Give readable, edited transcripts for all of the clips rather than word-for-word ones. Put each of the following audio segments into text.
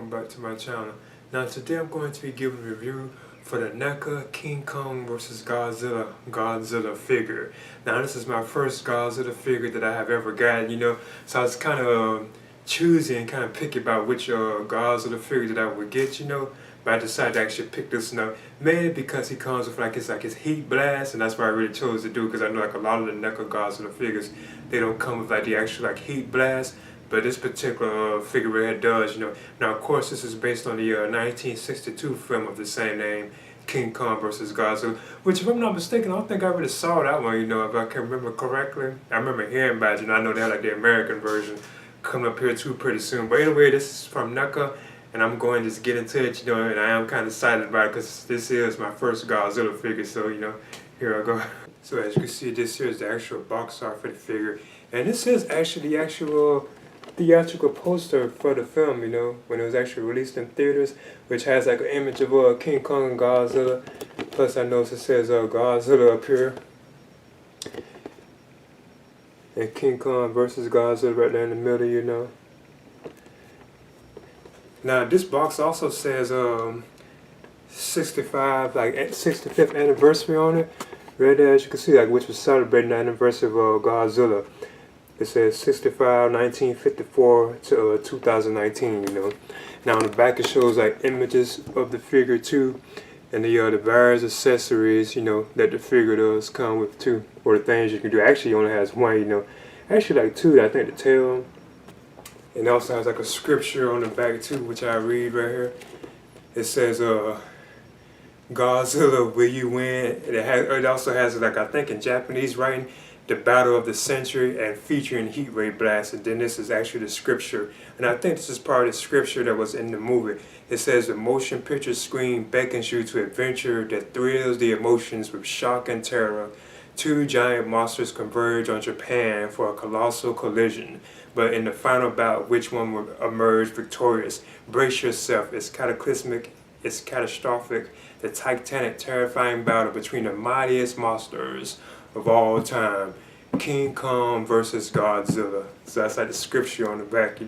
welcome back to my channel. Now today I'm going to be giving a review for the NECA King Kong vs. Godzilla figure. Now this is my first Godzilla figure that I have ever gotten, so I was kind of choosy and kind of picky about which Godzilla figure that I would get, but I decided to actually pick this one up, mainly because he comes with his heat blast, and that's what I really chose to do, because I know a lot of the NECA Godzilla figures, they don't come with the actual heat blast. But this particular figure right here does, Now, of course, this is based on the 1962 film of the same name, King Kong vs. Godzilla, which, if I'm not mistaken, I don't think I really saw that one, if I can remember correctly. I remember hearing about it, I know they had the American version coming up here too pretty soon. But anyway, this is from NECA, and I'm going to just get into it, and I am kind of excited about it because this is my first Godzilla figure, so, here I go. So, as you can see, this here is the actual box art for the figure, and this is actually the actual theatrical poster for the film, when it was actually released in theaters, which has an image of King Kong and Godzilla. Plus, I noticed it says Godzilla up here, and King Kong versus Godzilla right there in the middle, Now, this box also says 65th anniversary on it. Right there, as you can see, which was celebrating the anniversary of Godzilla. It says 65, 1954 to 2019, Now on the back it shows images of the figure too, and the various accessories, that the figure does come with too, or the things you can do. Actually, it only has one, Actually two, I think, the tail. And it also has a scripture on the back too, which I read right here. It says, Godzilla, will you win? And it also has I think in Japanese writing, the battle of the century, and featuring heat ray blast. And then this is actually the scripture, and I think this is part of the scripture that was in the movie. It says the motion picture screen beckons you to adventure that thrills the emotions with shock and terror. Two giant monsters converge on Japan for a colossal collision, but in the final bout, which one will emerge victorious? Brace yourself, it's cataclysmic, it's catastrophic, the titanic, terrifying battle between the mightiest monsters of all time, King Kong versus Godzilla. So that's the scripture on the back,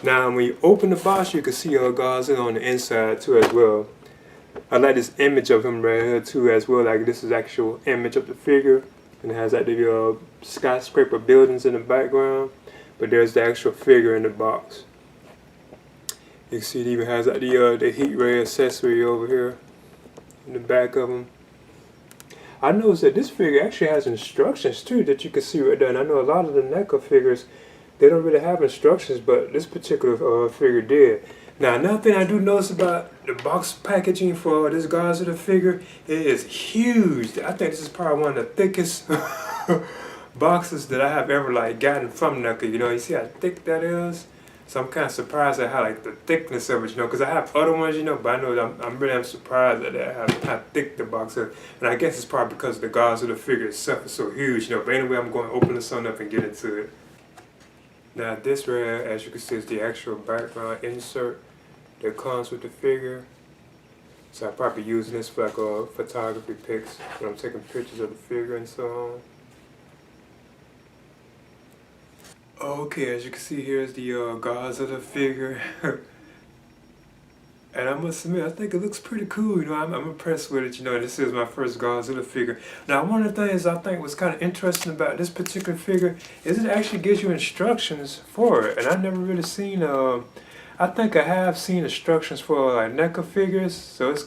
Now, when you open the box, you can see Godzilla on the inside too as well. I like this image of him right here too as well. This is actual image of the figure, and it has the skyscraper buildings in the background. But there's the actual figure in the box. You can see it even has the heat ray accessory over here in the back of him. I noticed that this figure actually has instructions too that you can see right there. And I know a lot of the NECA figures, they don't really have instructions, but this particular figure did. Now, another thing I do notice about the box packaging for this Godzilla figure, it is huge. I think this is probably one of the thickest boxes that I have ever gotten from NECA. You see how thick that is? So I'm kind of surprised at how the thickness of it, because I have other ones, but I know I'm surprised at that, how thick the box is. And I guess it's probably because the Godzilla figure itself is so huge, But anyway, I'm going to open this one up and get into it. Now this right here, as you can see, is the actual background insert that comes with the figure. So I'm probably using this for photography pics when I'm taking pictures of the figure and so on. Okay, as you can see, here's the Godzilla figure. And I must admit, I think it looks pretty cool, I'm impressed with it, This is my first Godzilla figure. Now, one of the things I think was kind of interesting about this particular figure is it actually gives you instructions for it. And I've never really seen, I think I have seen instructions for NECA figures. So it's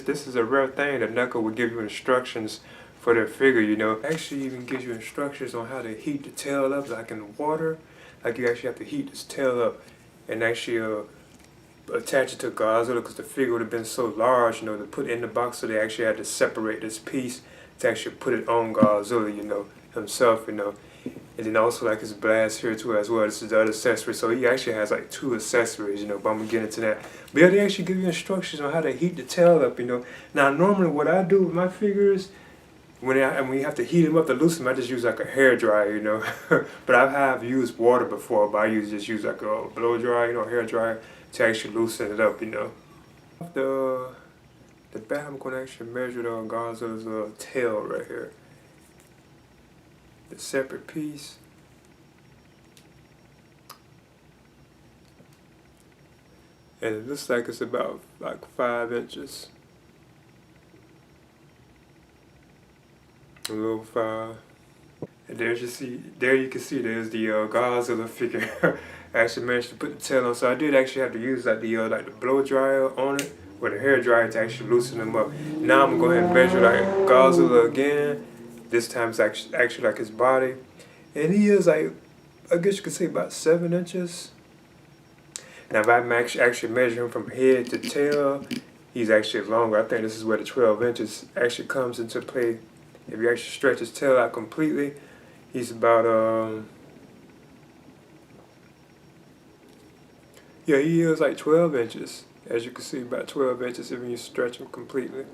this is a rare thing that NECA would give you instructions for their figure, It actually even gives you instructions on how to heat the tail up, in water. You actually have to heat this tail up and actually attach it to Godzilla, because the figure would have been so large, to put in the box. So they actually had to separate this piece to actually put it on Godzilla, himself, And then also his blast here too as well. This is the other accessory. So he actually has two accessories, but I'm gonna get into that. But yeah, they actually give you instructions on how to heat the tail up, Now normally what I do with my figures, when you have to heat them up to loosen them, I just use a hair dryer, But I have used water before, but I just use a blow dryer, hair dryer, to actually loosen it up, The back, I'm going to actually measure the Godzilla's tail right here. The separate piece. and it looks like it's about like 5 inches. A little 5. And there you can see there's the Godzilla figure. I actually managed to put the tail on, so I did actually have to use like the blow dryer on it, or the hair dryer, to actually loosen them up. Now I'm gonna go ahead and measure like Godzilla again. This time it's actually like his body, and he is like, I guess you could say about 7 inches. Now if I'm actually measure him from head to tail, he's actually longer. I think this is where the 12 inches actually comes into play. If you actually stretch his tail out completely, he's about yeah, he is like 12 inches. As you can see, about 12 inches if you stretch him completely.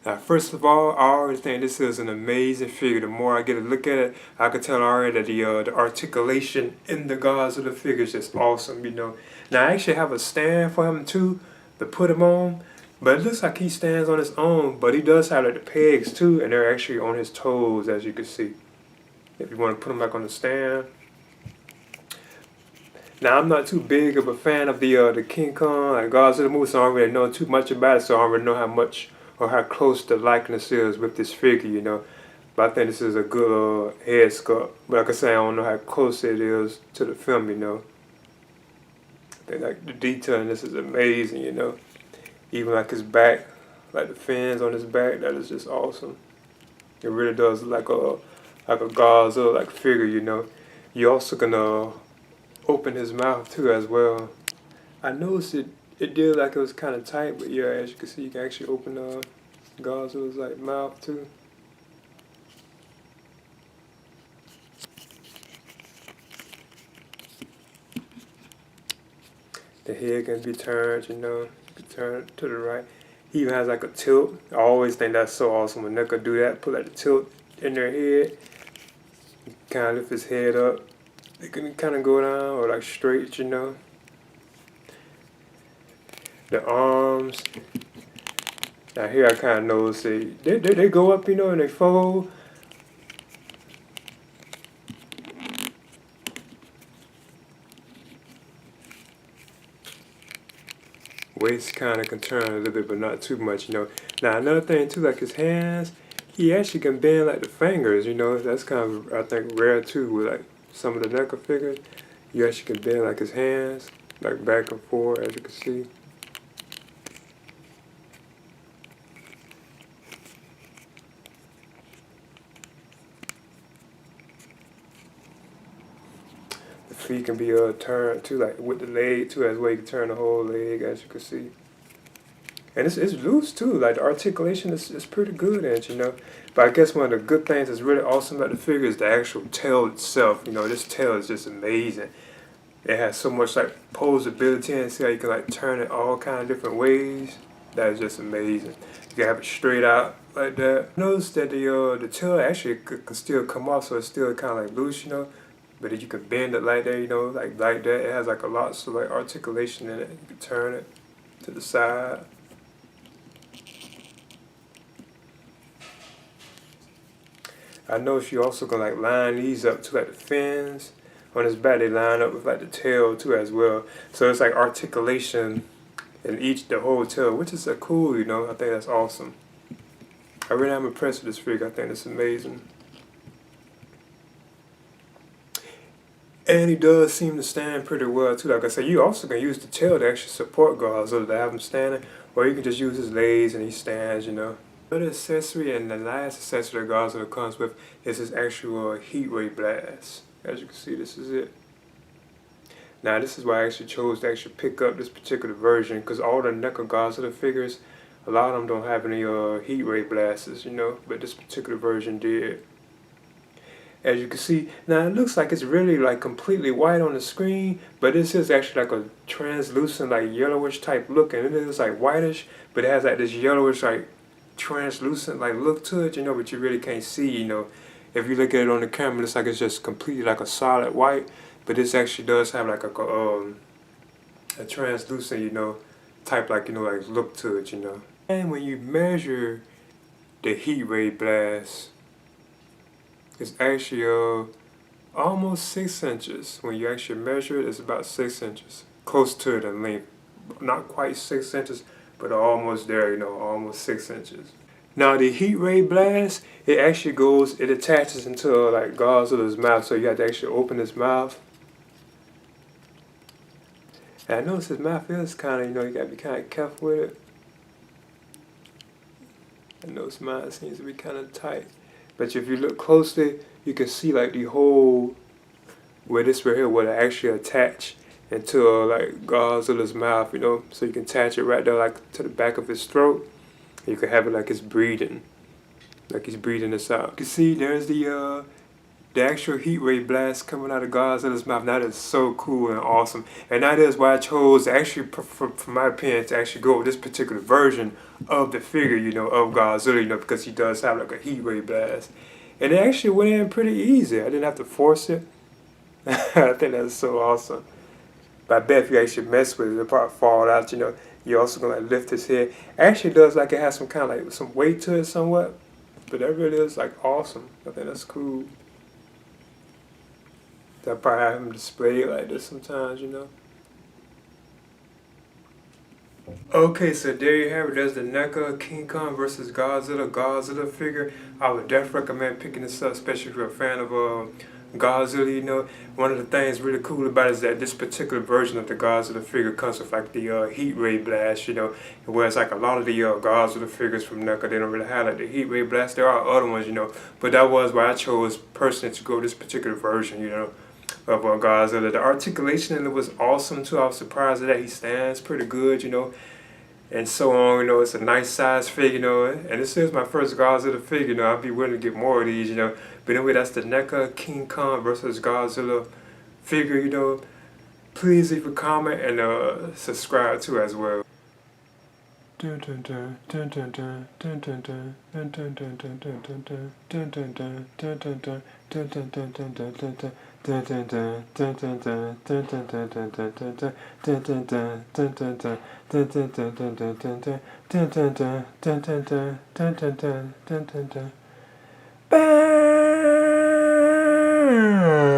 Now, first of all, I already think this is an amazing figure. The more I get a look at it, I can tell already that the articulation in the Godzilla figure is just awesome, you know. Now, I actually have a stand for him too to put him on, but it looks like he stands on his own, but he does have like the pegs too, and they're actually on his toes, as you can see. If you want to put him back on the stand. Now, I'm not too big of a fan of the King Kong, like Godzilla movie, so I don't really know too much about it, so I don't really know how much or how close the likeness is with this figure, you know. But I think this is a good head sculpt. But like I say, I don't know how close it is to the film, you know. I think like the detail in this is amazing, you know. Even like his back, like the fins on his back, that is just awesome. It really does look like a Godzilla like figure, you know. You also can open his mouth too as well. I noticed it did like it was kind of tight, but yeah, as you can see, you can actually open Godzilla's like mouth too. The head can be turned, you know, you can turn it to the right. He even has like a tilt. I always think that's so awesome when NECA do that, put like the tilt in their head, kind of lift his head up. It can kind of go down or like straight, you know. The arms. Now here I kind of notice they go up, you know, and they fold. Waist kind of can turn a little bit, but not too much, you know. Now another thing too, like his hands, he actually can bend like the fingers, you know. That's kind of, I think, rare too with like some of the NECA figures. You actually can bend like his hands, like back and forth, as you can see. The feet can be turned too, like with the leg too, as well. You can turn the whole leg, as you can see. And it's loose too, like the articulation is pretty good in it, you know. But I guess one of the good things that's really awesome about the figure is the actual tail itself. You know, this tail is just amazing. It has so much like posability and see how you can like turn it all kind of different ways. That is just amazing. You can have it straight out like that. Notice that the tail actually can still come off, so it's still kind of like loose, you know. But if you can bend it like that, you know, like that, it has like a lot of like articulation in it. You can turn it to the side. I know she also gonna like line these up to like the fins on his back. They line up with like the tail too as well. So it's like articulation in the whole tail, which is cool, you know. I think that's awesome. I really am impressed with this figure. I think it's amazing. And he does seem to stand pretty well too. Like I said, you also can use the tail to actually support Godzilla to have him standing, or you can just use his legs and he stands, you know. Another accessory and the last accessory that Godzilla comes with is his actual heat ray blast. As you can see, this is it. Now this is why I actually chose to actually pick up this particular version, because all the NECA Godzilla figures, a lot of them don't have any heat ray blasters, you know, but this particular version did. As you can see, now it looks like it's really like completely white on the screen, but this is actually like a translucent, like yellowish type look, and it is like whitish, but it has like this yellowish, like translucent like look to it, you know, but you really can't see, you know. If you look at it on the camera, it's like it's just completely like a solid white, but this actually does have like a translucent, you know, type like, you know, like look to it, you know. And when you measure the heat ray blast, it's actually almost 6 inches. When you actually measure it, it's about 6 inches. Close to it in length. Not quite 6 inches, but almost there, you know, almost 6 inches. Now the heat ray blast, it actually goes, it attaches into like Godzilla's mouth, so you have to actually open his mouth. And I notice his mouth is kind of, you know, you got to be kind of careful with it. I notice mine seems to be kind of tight. But if you look closely, you can see like the hole where this right here would actually attach into like Godzilla's mouth, you know. So you can attach it right there like to the back of his throat. You can have it like it's breathing. Like he's breathing this out. You can see there's the actual heat ray blast coming out of Godzilla's mouth. That is so cool and awesome. And that is why I chose, actually, for my opinion, to actually go with this particular version of the figure, you know, of Godzilla, you know, because he does have like a heat ray blast. And it actually went in pretty easy. I didn't have to force it. I think that's so awesome. But I bet if you actually mess with it, it'll probably fall out, you know. You're also going to like, lift his head. Actually does like it has some kind of like some weight to it somewhat. But that really is like awesome. I think that's cool. I'll probably have him display it like this sometimes, you know. Okay, so there you have it. There's the NECA King Kong versus Godzilla figure. I would definitely recommend picking this up, especially if you're a fan of Godzilla, you know. One of the things really cool about it is that this particular version of the Godzilla figure comes with like the heat ray blast, you know. Whereas like a lot of the Godzilla figures from NECA, they don't really have like the heat ray blast. There are other ones, you know. But that was why I chose personally to go this particular version, you know, of Godzilla. The articulation in it was awesome too. I was surprised that he stands pretty good, you know, and so on. You know, it's a nice size figure, you know, and this is my first Godzilla figure. You know, I'd be willing to get more of these, you know. But anyway, that's the NECA King Kong versus Godzilla figure. You know, please leave a comment and subscribe too as well. Bam!